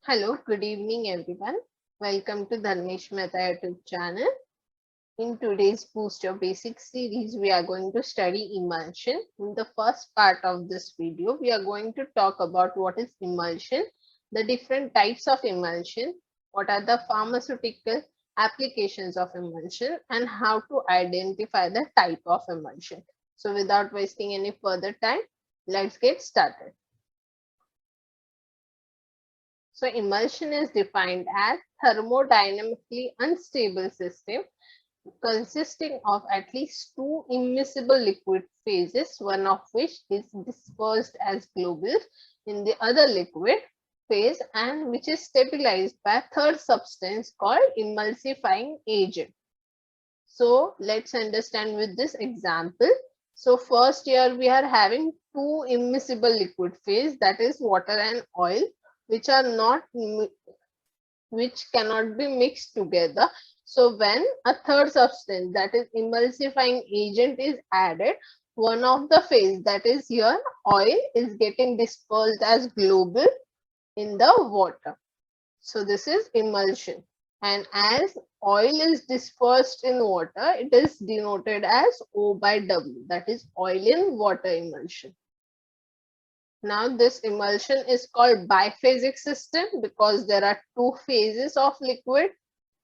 Hello, good evening everyone. Welcome to Dharmesh Mehta YouTube channel. In today's Boost Your Basics series, we are going to study emulsion. In the first part of this video, we are going to talk about what is emulsion, the different types of emulsion, what are the pharmaceutical applications of emulsion, and how to identify the type of emulsion. So without wasting any further time, let's get started. So emulsion is defined as thermodynamically unstable system consisting of at least two immiscible liquid phases, one of which is dispersed as globules in the other liquid phase and which is stabilized by a third substance called emulsifying agent. So let's understand with this example. So first here we are having two immiscible liquid phase, that is water and oil, which are not which cannot be mixed together. So when a third substance, that is emulsifying agent, is added, one of the phase, that is here oil, is getting dispersed as globule in the water. So this is emulsion. And as oil is dispersed in water, it is denoted as O by W, that is oil in water emulsion. Now this emulsion is called biphasic system because there are two phases of liquid,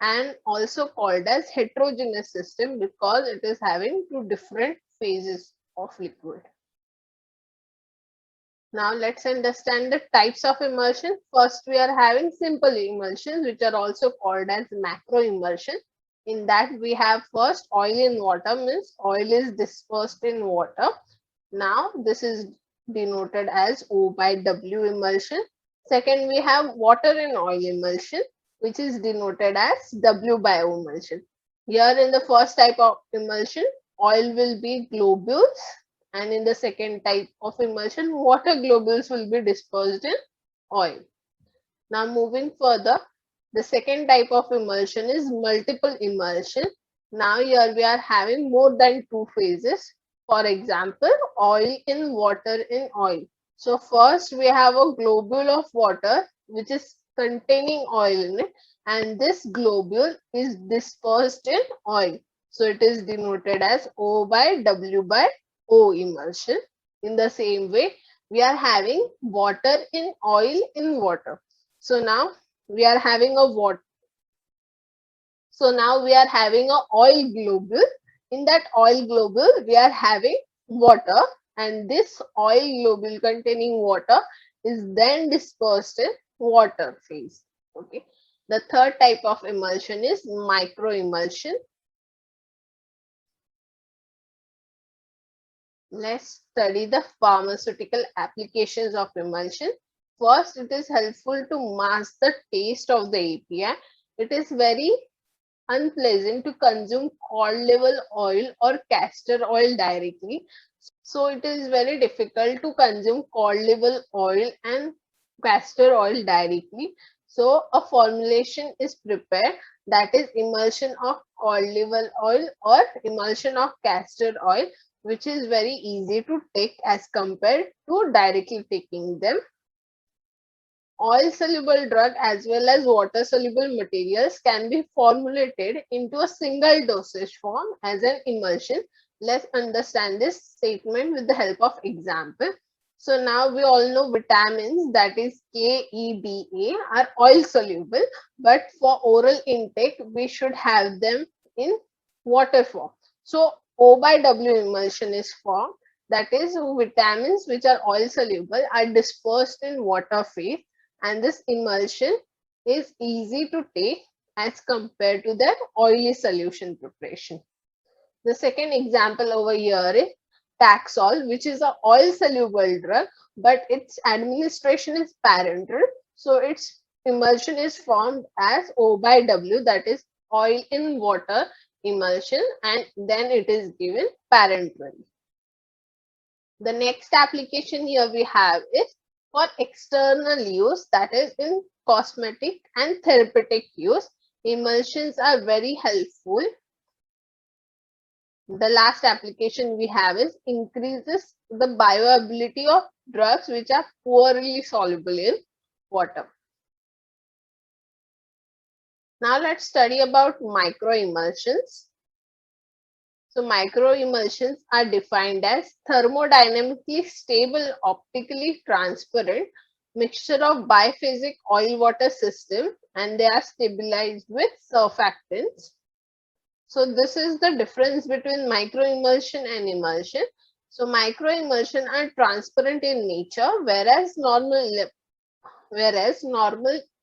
and also called as heterogeneous system because it is having two different phases of liquid. Now let's understand the types of emulsion. First we are having simple emulsions which are also called as macro emulsion. In that we have first oil in water, means oil is dispersed in water. Now this is denoted as O by W emulsion. Second we have water in oil emulsion, which is denoted as W by O emulsion. Here in the first type of emulsion, oil will be globules, and in the second type of emulsion, water globules will be dispersed in oil. Now moving further, the second type of emulsion is multiple emulsion. Now here we are having more than two phases. For example, oil in water in oil. So first we have a globule of water which is containing oil in it, and this globule is dispersed in oil. So it is denoted as O by W by O emulsion. In the same way, we are having water in oil in water. So now we are having a water. So now we are having a oil globule. In that oil globule, we are having water, and this oil globule containing water is then dispersed in water phase. Okay. The third type of emulsion is micro emulsion. Let's study the pharmaceutical applications of emulsion. First, it is helpful to mask the taste of the API. It is very unpleasant to consume cod liver oil or castor oil directly. So it is very difficult to consume cod liver oil and castor oil directly. So a formulation is prepared, that is emulsion of cod liver oil or emulsion of castor oil, which is very easy to take as compared to directly taking them. Oil soluble drug as well as water soluble materials can be formulated into a single dosage form as an emulsion. Let's understand this statement with the help of example. So now we all know vitamins, that is K, E, D, A, are oil soluble, but for oral intake we should have them in water form. So O by W emulsion is formed, that is vitamins which are oil soluble are dispersed in water phase, and this emulsion is easy to take as compared to the oily solution preparation. The second example over here is Taxol, which is an oil soluble drug, but its administration is parenteral. So its emulsion is formed as O by W, that is oil in water emulsion, and then it is given parenterally. The next application here we have is for external use, that is in cosmetic and therapeutic use. Emulsions are very helpful. The last application we have is increases the bioavailability of drugs which are poorly soluble in water. Now let's study about microemulsions. So microemulsions are defined as thermodynamically stable, optically transparent mixture of biphasic oil-water system, and they are stabilized with surfactants. So this is the difference between microemulsion and emulsion. So microemulsion are transparent in nature, whereas normal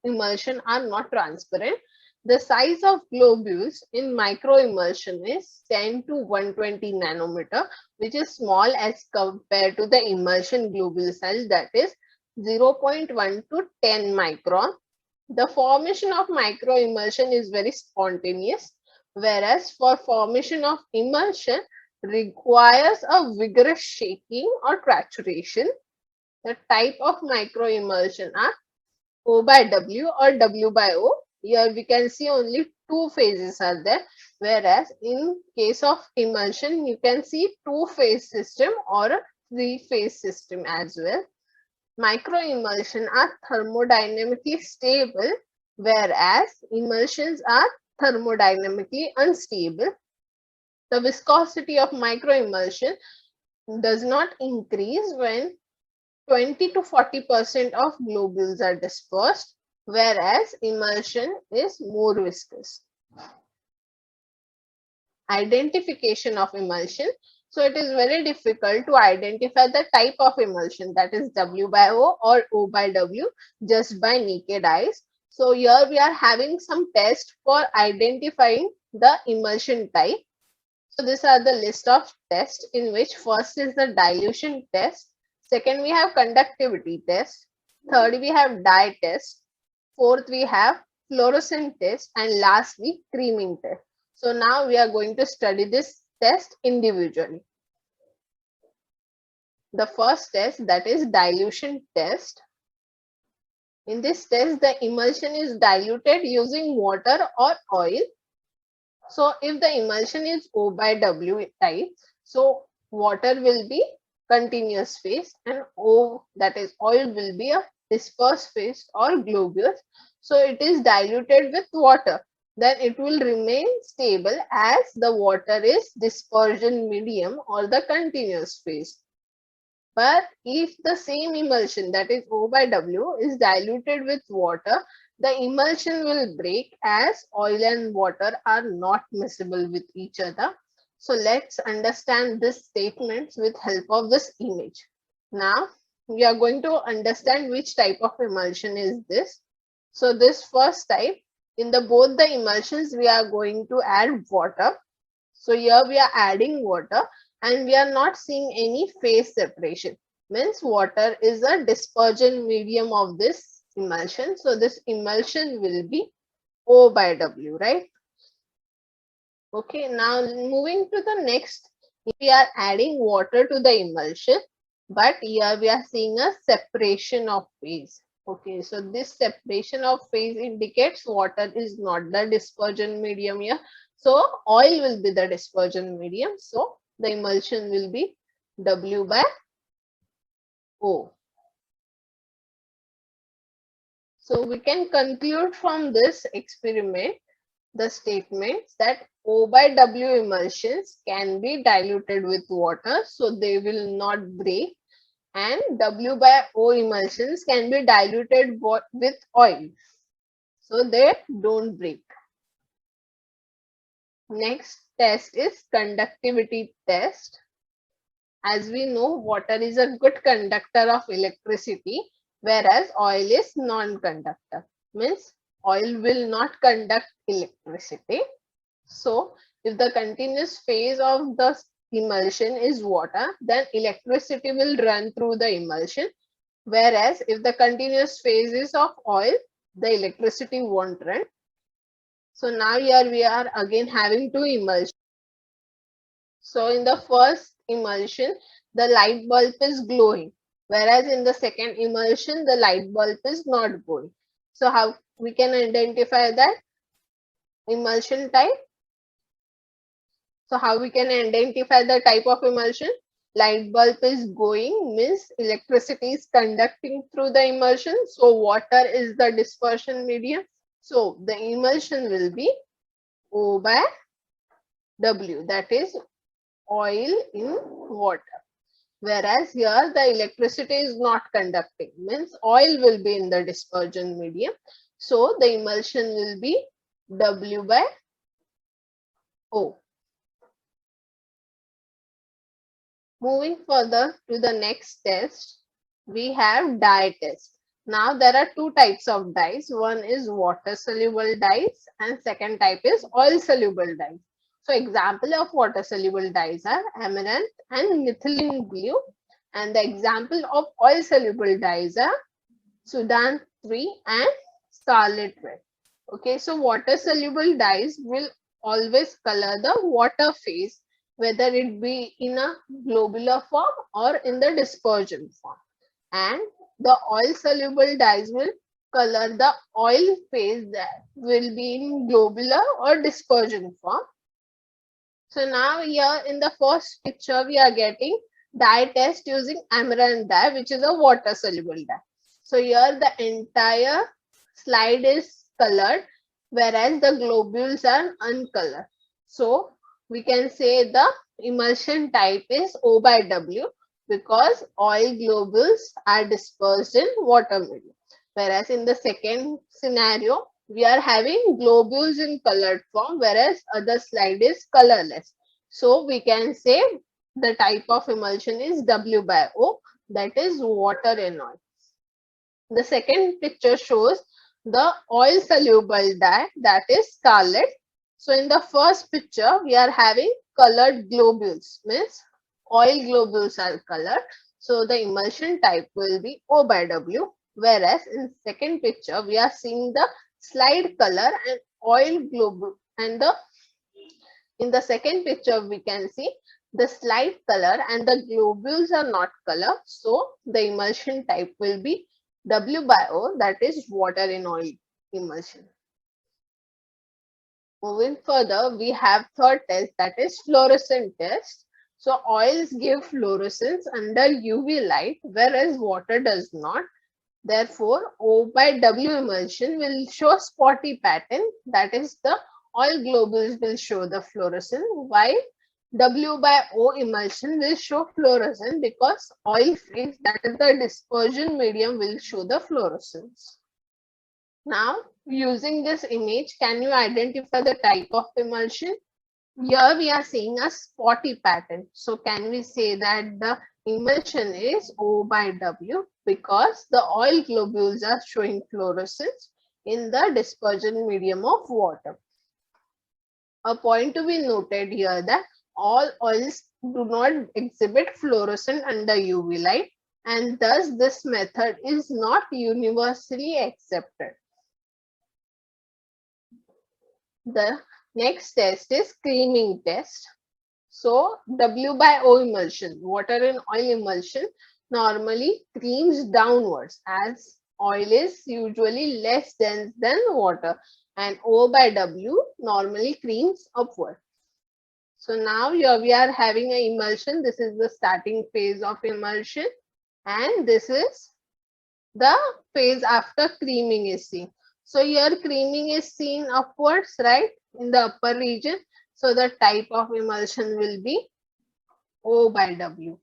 emulsion are not transparent. The size of globules in microemulsion is 10 to 120 nanometer, which is small as compared to the emulsion globule size, that is 0.1 to 10 micron. The formation of microemulsion is very spontaneous, whereas for formation of emulsion requires a vigorous shaking or trituration. The type of microemulsion are O by W or W by O. Here we can see only two phases are there, whereas in case of emulsion you can see two-phase system or a three-phase system as well. Microemulsion are thermodynamically stable, whereas emulsions are thermodynamically unstable. The viscosity of microemulsion does not increase when 20 to 40% of globules are dispersed, whereas emulsion is more viscous. Identification of emulsion. So it is very difficult to identify the type of emulsion, that is W by O or O by W, just by naked eyes. So here we are having some tests for identifying the emulsion type. So these are the list of tests, in which first is the dilution test. Second, we have conductivity test. Third, we have dye test. Fourth, we have fluorescent test. And lastly, creaming test. So now we are going to study this test individually. The first test, that is dilution test. In this test, the emulsion is diluted using water or oil. So if the emulsion is O by W type, so water will be continuous phase and O, that is oil, will be a dispersed phase or globules. So it is diluted with water. Then it will remain stable as the water is dispersion medium or the continuous phase. But if the same emulsion, that is O by W, is diluted with water, the emulsion will break as oil and water are not miscible with each other. So let's understand this statement with help of this image. Now we are going to understand which type of emulsion is this. So this first type, in the both the emulsions we are going to add water. So here we are adding water and we are not seeing any phase separation. Means water is a dispersion medium of this emulsion. So this emulsion will be O by W, right? Okay, now moving to the next, we are adding water to the emulsion, but here we are seeing a separation of phase. Okay, so this separation of phase indicates water is not the dispersion medium here. So oil will be the dispersion medium. So the emulsion will be W by O. So we can conclude from this experiment the statements that O by W emulsions can be diluted with water, so they will not break, and W by O emulsions can be diluted with oil, so they don't break. Next test is conductivity test. As we know, water is a good conductor of electricity, whereas oil is non-conductor. Means oil will not conduct electricity. So if the continuous phase of the emulsion is water, then electricity will run through the emulsion. Whereas if the continuous phase is of oil, the electricity won't run. So now here we are again having two emulsions. So in the first emulsion, the light bulb is glowing, whereas in the second emulsion, the light bulb is not glowing. So how we can identify that emulsion type? So how we can identify the type of emulsion? Light bulb is going means electricity is conducting through the emulsion. So water is the dispersion medium. So the emulsion will be O by W, that is oil in water. Whereas here the electricity is not conducting, means oil will be in the dispersion medium. So the emulsion will be W by O. Moving further to the next test, we have dye test. Now there are two types of dyes. One is water soluble dyes and second type is oil soluble dyes. So example of water soluble dyes are amaranth and methylene blue, and the example of oil soluble dyes are Sudan 3 and scarlet red. Okay, so water soluble dyes will always color the water phase, whether it be in a globular form or in the dispersion form. And the oil soluble dyes will color the oil phase that will be in globular or dispersion form. So now here in the first picture, we are getting dye test using amaranth dye, which is a water soluble dye. So here the entire slide is colored, whereas the globules are uncolored. So we can say the emulsion type is O by W because oil globules are dispersed in water medium. Whereas in the second scenario, we are having globules in colored form, whereas other slide is colorless. So we can say the type of emulsion is W by O, that is water in oil. The second picture shows the oil soluble dye, that is scarlet. So in the first picture, we are having colored globules, means oil globules are colored. So the emulsion type will be O by W. Whereas in second picture, we are seeing the slide color and oil globule. And in the second picture, we can see the slide color and the globules are not color. So the emulsion type will be W by O, that is water in oil emulsion. Moving further, we have third test, that is fluorescent test. So oils give fluorescence under UV light, whereas water does not. Therefore, O by W emulsion will show spotty pattern, that is the oil globules will show the fluorescence, while W by O emulsion will show fluorescence because oil phase, that is the dispersion medium, will show the fluorescence. Now, using this image, can you identify the type of emulsion? Here we are seeing a spotty pattern. So can we say that the emulsion is O by W because the oil globules are showing fluorescence in the dispersion medium of water. A point to be noted here that all oils do not exhibit fluorescence under UV light, and thus this method is not universally accepted. The next test is creaming test. So W by O emulsion, water and oil emulsion normally creams downwards as oil is usually less dense than water, and O by W normally creams upward. So now here we are having an emulsion. This is the starting phase of emulsion and this is the phase after creaming is seen. So here creaming is seen upwards, right, in the upper region. So the type of emulsion will be O by W,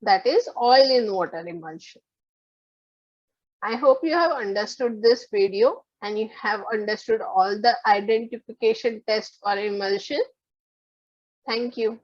that is oil in water emulsion. I hope you have understood this video and you have understood all the identification tests for emulsion. Thank you.